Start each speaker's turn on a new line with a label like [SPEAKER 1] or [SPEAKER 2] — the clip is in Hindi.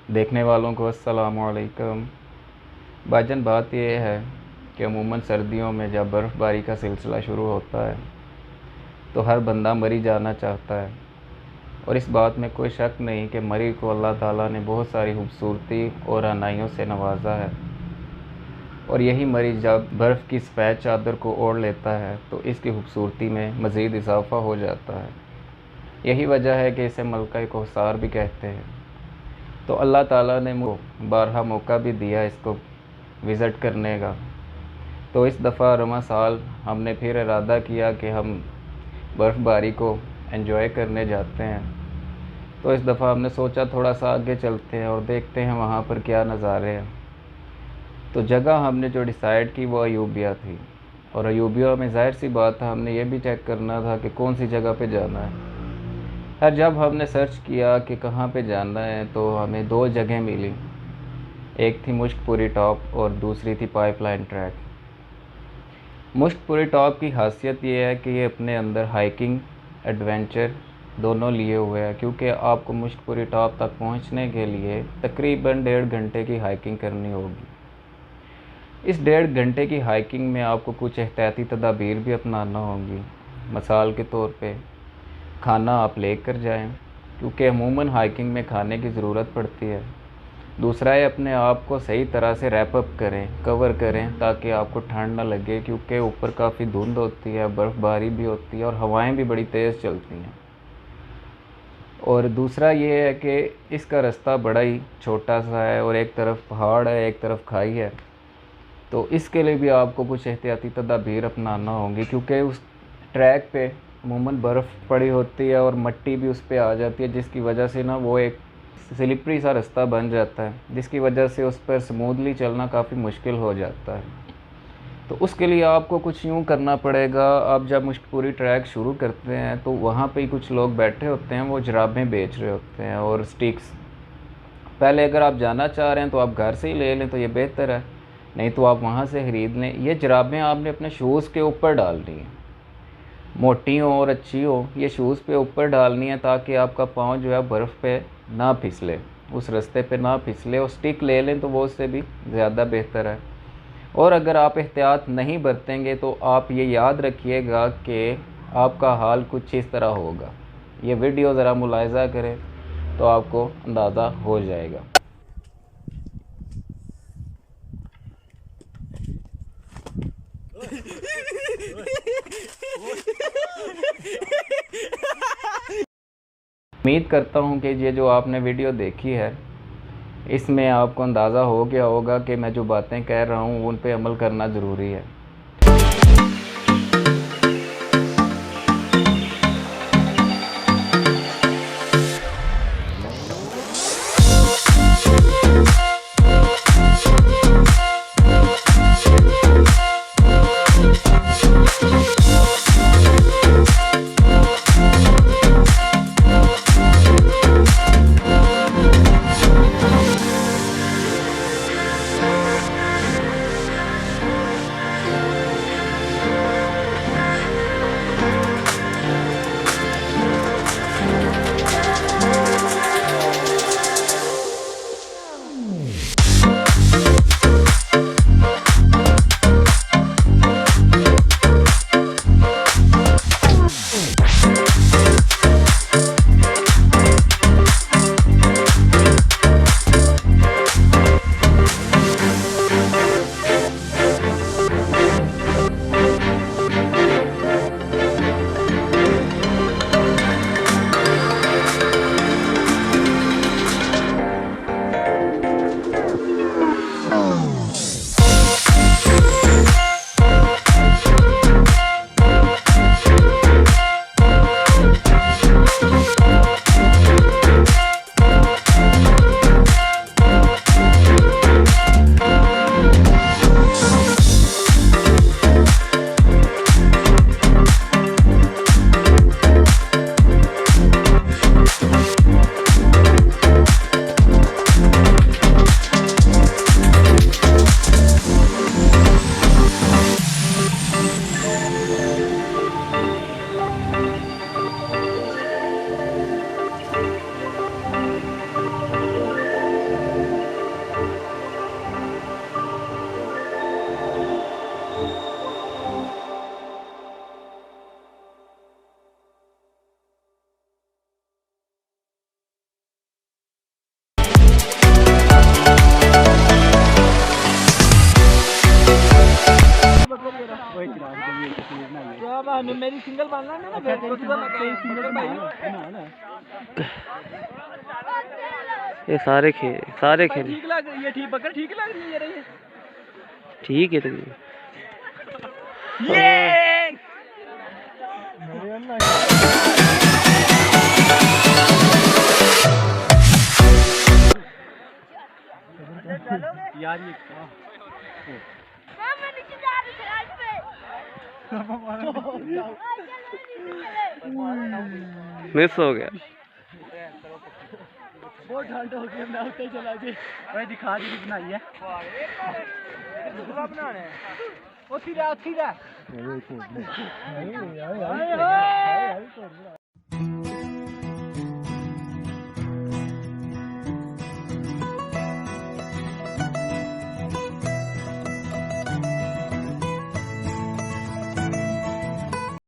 [SPEAKER 1] देखने वालों को अस्सलामुअलैकुम। भाईजान, बात यह है कि अमूमन सर्दियों में जब बर्फ़बारी का सिलसिला शुरू होता है तो हर बंदा मरी जाना चाहता है। और इस बात में कोई शक नहीं कि मरी को अल्लाह ताला ने बहुत सारी खूबसूरती और अनाइयों से नवाजा है। और यही मरी जब बर्फ़ की सफ़ेद चादर को ओढ़ लेता है तो इसकी खूबसूरती में मज़ीद इजाफ़ा हो जाता है। यही वजह है कि इसे मलका कौसार भी कहते हैं। तो अल्लाह ताला ने बारहा मौका भी दिया इसको विज़िट करने का। तो इस दफ़ा रवां साल हमने फिर इरादा किया कि हम बर्फ़बारी को एंजॉय करने जाते हैं। तो इस दफ़ा हमने सोचा थोड़ा सा आगे चलते हैं और देखते हैं वहाँ पर क्या नज़ारे हैं। तो जगह हमने जो डिसाइड की वो अयूबिया थी। और अयूबिया में ज़ाहिर सी बात है हमने ये भी चेक करना था कि कौन सी जगह पे जाना है। खैर, जब हमने सर्च किया कि कहाँ पे जाना है तो हमें दो जगह मिली। एक थी मुश्कपुरी टॉप और दूसरी थी पाइपलाइन ट्रैक। मुश्कपुरी टॉप की खासियत ये है कि ये अपने अंदर हाइकिंग एडवेंचर दोनों लिए हुए हैं, क्योंकि आपको मुश्कपुरी टॉप तक पहुंचने के लिए तकरीबन 1.5 घंटे की हाइकिंग करनी होगी। इस 1.5 घंटे की हाइकिंग में आपको कुछ एहतियाती तदाबीर भी अपनाना होगी। मिसाल के तौर पे खाना आप लेकर जाएं, क्योंकि अमूमन हाइकिंग में खाने की ज़रूरत पड़ती है। दूसरा है अपने आप को सही तरह से रैप अप करें, कवर करें, ताकि आपको ठंड ना लगे, क्योंकि ऊपर काफ़ी धुंध होती है, बर्फ़बारी भी होती है और हवाएं भी बड़ी तेज़ चलती हैं। और दूसरा ये है कि इसका रास्ता बड़ा ही छोटा सा है और एक तरफ पहाड़ है, एक तरफ खाई है। तो इसके लिए भी आपको कुछ एहतियाती तदाबीर अपनाना होंगी, क्योंकि उस ट्रैक पे अमूमन बर्फ़ पड़ी होती है और मिट्टी भी उस पर आ जाती है, जिसकी वजह से ना वो एक स्लिपरी सा रास्ता बन जाता है, जिसकी वजह से उस पर स्मूथली चलना काफ़ी मुश्किल हो जाता है। तो उसके लिए आपको कुछ यूँ करना पड़ेगा। आप जब मुश्कपुरी ट्रैक शुरू करते हैं तो वहाँ पे ही कुछ लोग बैठे होते हैं, वो जुराबें बेच रहे होते हैं और स्टिक्स। पहले अगर आप जाना चाह रहे हैं तो आप घर से ही ले लें तो ये बेहतर है, नहीं तो आप वहाँ से ख़रीद लें। ये जुराबें आपने अपने शूज़ के ऊपर डालनी है, मोटी हो और अच्छी हो, ये शूज़ पे ऊपर डालनी है, ताकि आपका पाँव जो है बर्फ़ पे ना फिसले, उस रास्ते पे ना फिसले। और स्टिक ले लें तो वो उससे भी ज़्यादा बेहतर है। और अगर आप एहतियात नहीं बरतेंगे तो आप ये याद रखिएगा कि आपका हाल कुछ इस तरह होगा। ये वीडियो ज़रा मुलाहिज़ा करें तो आपको अंदाज़ा हो जाएगा। उम्मीद करता हूँ कि ये जो आपने वीडियो देखी है इसमें आपको अंदाज़ा हो गया होगा कि मैं जो बातें कह रहा हूँ उन पे अमल करना ज़रूरी है।
[SPEAKER 2] सिंगल बांधना है ना, सिंगल भाई
[SPEAKER 3] ये सारे खेल
[SPEAKER 2] ठीक लग रही है, ठीक पकड़, ठीक लग रही है ये।
[SPEAKER 3] ठीक है तो
[SPEAKER 2] ये यार ये
[SPEAKER 3] मिस हो गया।
[SPEAKER 2] बहुत ठंड हो गई, मैं उठे चला जी भाई, दिखा दी बनाई है बनाना है उसी रहा